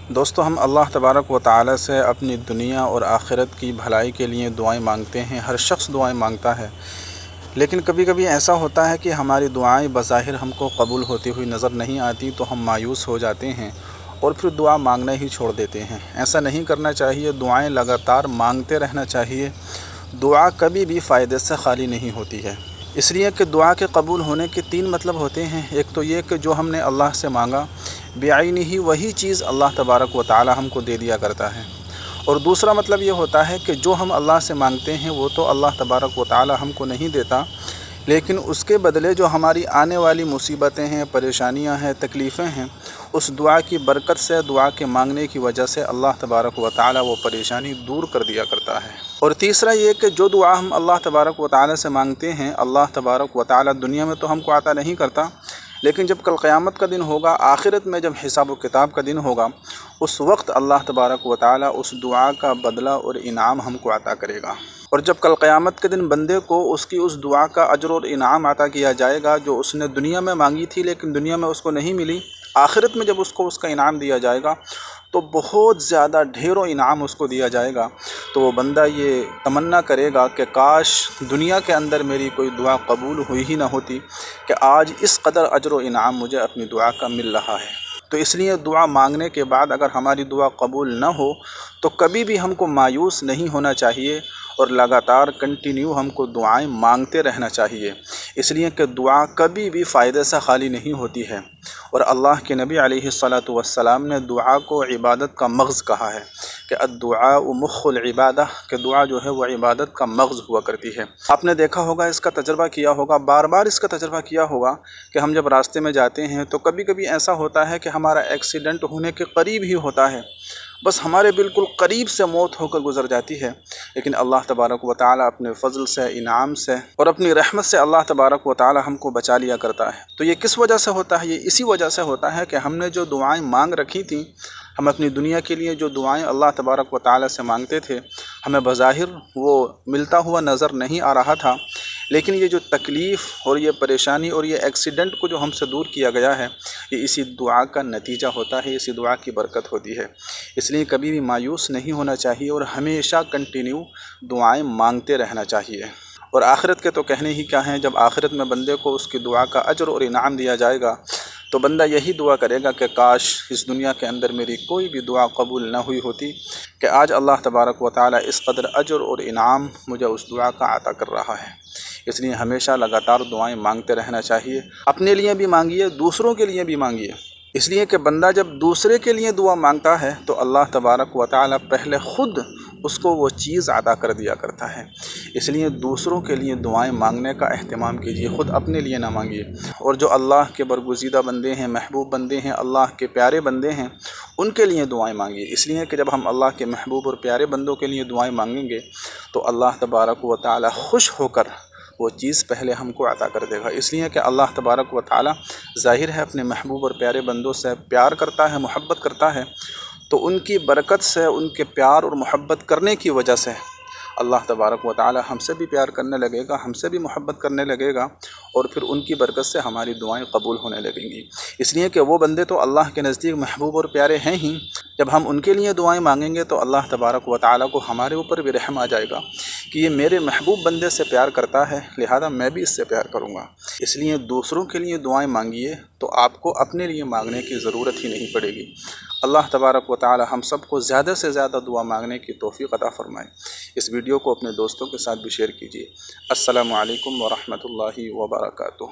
دوستو ہم اللہ تبارک و تعالی سے اپنی دنیا اور آخرت کی بھلائی کے لیے دعائیں مانگتے ہیں۔ ہر شخص دعائیں مانگتا ہے، لیکن کبھی کبھی ایسا ہوتا ہے کہ ہماری دعائیں بظاہر ہم کو قبول ہوتی ہوئی نظر نہیں آتی، تو ہم مایوس ہو جاتے ہیں اور پھر دعا مانگنا ہی چھوڑ دیتے ہیں۔ ایسا نہیں کرنا چاہیے، دعائیں لگاتار مانگتے رہنا چاہیے۔ دعا کبھی بھی فائدے سے خالی نہیں ہوتی ہے، اس لیے کہ دعا کے قبول ہونے کے 3 مطلب ہوتے ہیں۔ ایک تو یہ کہ جو ہم نے اللہ سے مانگا بعینہ ہی وہی چیز اللہ تبارک و تعالی ہم کو دے دیا کرتا ہے، اور دوسرا مطلب یہ ہوتا ہے کہ جو ہم اللہ سے مانگتے ہیں وہ تو اللہ تبارک و تعالی ہم کو نہیں دیتا، لیکن اس کے بدلے جو ہماری آنے والی مصیبتیں ہیں، پریشانیاں ہیں، تکلیفیں ہیں، اس دعا کی برکت سے، دعا کے مانگنے کی وجہ سے اللہ تبارک و تعالی وہ پریشانی دور کر دیا کرتا ہے۔ اور تیسرا یہ کہ جو دعا ہم اللہ تبارک و تعالی سے مانگتے ہیں، اللہ تبارک و تعالی دنیا میں تو ہم کو عطا نہیں کرتا، لیکن جب کل قیامت کا دن ہوگا، آخرت میں جب حساب و کتاب کا دن ہوگا، اس وقت اللہ تبارک و تعالی اس دعا کا بدلہ اور انعام ہم کو عطا کرے گا۔ اور جب کل قیامت کے دن بندے کو اس کی اس دعا کا اجر اور انعام عطا کیا جائے گا جو اس نے دنیا میں مانگی تھی لیکن دنیا میں اس کو نہیں ملی، آخرت میں جب اس کو اس کا انعام دیا جائے گا تو بہت زیادہ ڈھیروں انعام اس کو دیا جائے گا، تو وہ بندہ یہ تمنا کرے گا کہ کاش دنیا کے اندر میری کوئی دعا قبول ہوئی ہی نہ ہوتی، کہ آج اس قدر اجر و انعام مجھے اپنی دعا کا مل رہا ہے۔ تو اس لیے دعا مانگنے کے بعد اگر ہماری دعا قبول نہ ہو تو کبھی بھی ہم کو مایوس نہیں ہونا چاہیے، اور لگاتار کنٹینیو ہم کو دعائیں مانگتے رہنا چاہیے، اس لیے کہ دعا کبھی بھی فائدے سے خالی نہیں ہوتی ہے۔ اور اللہ کے نبی علیہ الصلاۃ والسلام نے دعا کو عبادت کا مغز کہا ہے، کہ الدعاء مخ العبادہ، کہ دعا جو ہے وہ عبادت کا مغز ہوا کرتی ہے۔ آپ نے دیکھا ہوگا، اس کا تجربہ کیا ہوگا، بار بار اس کا تجربہ کیا ہوگا کہ ہم جب راستے میں جاتے ہیں تو کبھی کبھی ایسا ہوتا ہے کہ ہمارا ایکسیڈنٹ ہونے کے قریب ہی ہوتا ہے، بس ہمارے بالکل قریب سے موت ہو کر گزر جاتی ہے، لیکن اللہ تبارک و تعالی اپنے فضل سے، انعام سے اور اپنی رحمت سے اللہ تبارک و تعالی ہم کو بچا لیا کرتا ہے۔ تو یہ کس وجہ سے ہوتا ہے؟ یہ اسی وجہ سے ہوتا ہے کہ ہم نے جو دعائیں مانگ رکھی تھیں، ہم اپنی دنیا کے لیے جو دعائیں اللہ تبارک و تعالی سے مانگتے تھے، ہمیں بظاہر وہ ملتا ہوا نظر نہیں آ رہا تھا، لیکن یہ جو تکلیف اور یہ پریشانی اور یہ ایکسیڈنٹ کو جو ہم سے دور کیا گیا ہے، یہ اسی دعا کا نتیجہ ہوتا ہے، اسی دعا کی برکت ہوتی ہے۔ اس لیے کبھی بھی مایوس نہیں ہونا چاہیے اور ہمیشہ کنٹینیو دعائیں مانگتے رہنا چاہیے۔ اور آخرت کے تو کہنے ہی کیا ہیں، جب آخرت میں بندے کو اس کی دعا کا اجر اور انعام دیا جائے گا تو بندہ یہی دعا کرے گا کہ کاش اس دنیا کے اندر میری کوئی بھی دعا قبول نہ ہوئی ہوتی، کہ آج اللہ تبارک و تعالی اس قدر اجر اور انعام مجھے اس دعا کا عطا کر رہا ہے۔ اس لیے ہمیشہ لگاتار دعائیں مانگتے رہنا چاہیے، اپنے لیے بھی مانگیے، دوسروں کے لیے بھی مانگیے، اس لیے کہ بندہ جب دوسرے کے لیے دعا مانگتا ہے تو اللہ تبارک و تعالی پہلے خود اس کو وہ چیز عطا کر دیا کرتا ہے۔ اس لیے دوسروں کے لیے دعائیں مانگنے کا اہتمام کیجیے، خود اپنے لیے نہ مانگیے۔ اور جو اللہ کے برگزیدہ بندے ہیں، محبوب بندے ہیں، اللہ کے پیارے بندے ہیں، ان کے لیے دعائیں مانگیے، اس لیے کہ جب ہم اللہ کے محبوب اور پیارے بندوں کے لیے دعائیں مانگیں گے تو اللہ تبارک و تعالی خوش ہو کر وہ چیز پہلے ہم کو عطا کر دے گا۔ اس لیے کہ اللہ تبارک و تعالی ظاہر ہے اپنے محبوب اور پیارے بندوں سے پیار کرتا ہے، محبت کرتا ہے، تو ان کی برکت سے، ان کے پیار اور محبت کرنے کی وجہ سے اللہ تبارک و تعالی ہم سے بھی پیار کرنے لگے گا، ہم سے بھی محبت کرنے لگے گا، اور پھر ان کی برکت سے ہماری دعائیں قبول ہونے لگیں گی۔ اس لیے کہ وہ بندے تو اللہ کے نزدیک محبوب اور پیارے ہیں ہی، جب ہم ان کے لیے دعائیں مانگیں گے تو اللہ تبارک و تعالی کو ہمارے اوپر بھی رحم آ جائے گا کہ یہ میرے محبوب بندے سے پیار کرتا ہے، لہذا میں بھی اس سے پیار کروں گا۔ اس لیے دوسروں کے لیے دعائیں مانگیے تو آپ کو اپنے لیے مانگنے کی ضرورت ہی نہیں پڑے گی۔ اللہ تبارک و تعالی ہم سب کو زیادہ سے زیادہ دعا مانگنے کی توفیق عطا فرمائے۔ اس ویڈیو کو اپنے دوستوں کے ساتھ بھی شیئر کیجیے۔ السلام علیکم ورحمۃ اللہ وبرکاتہ۔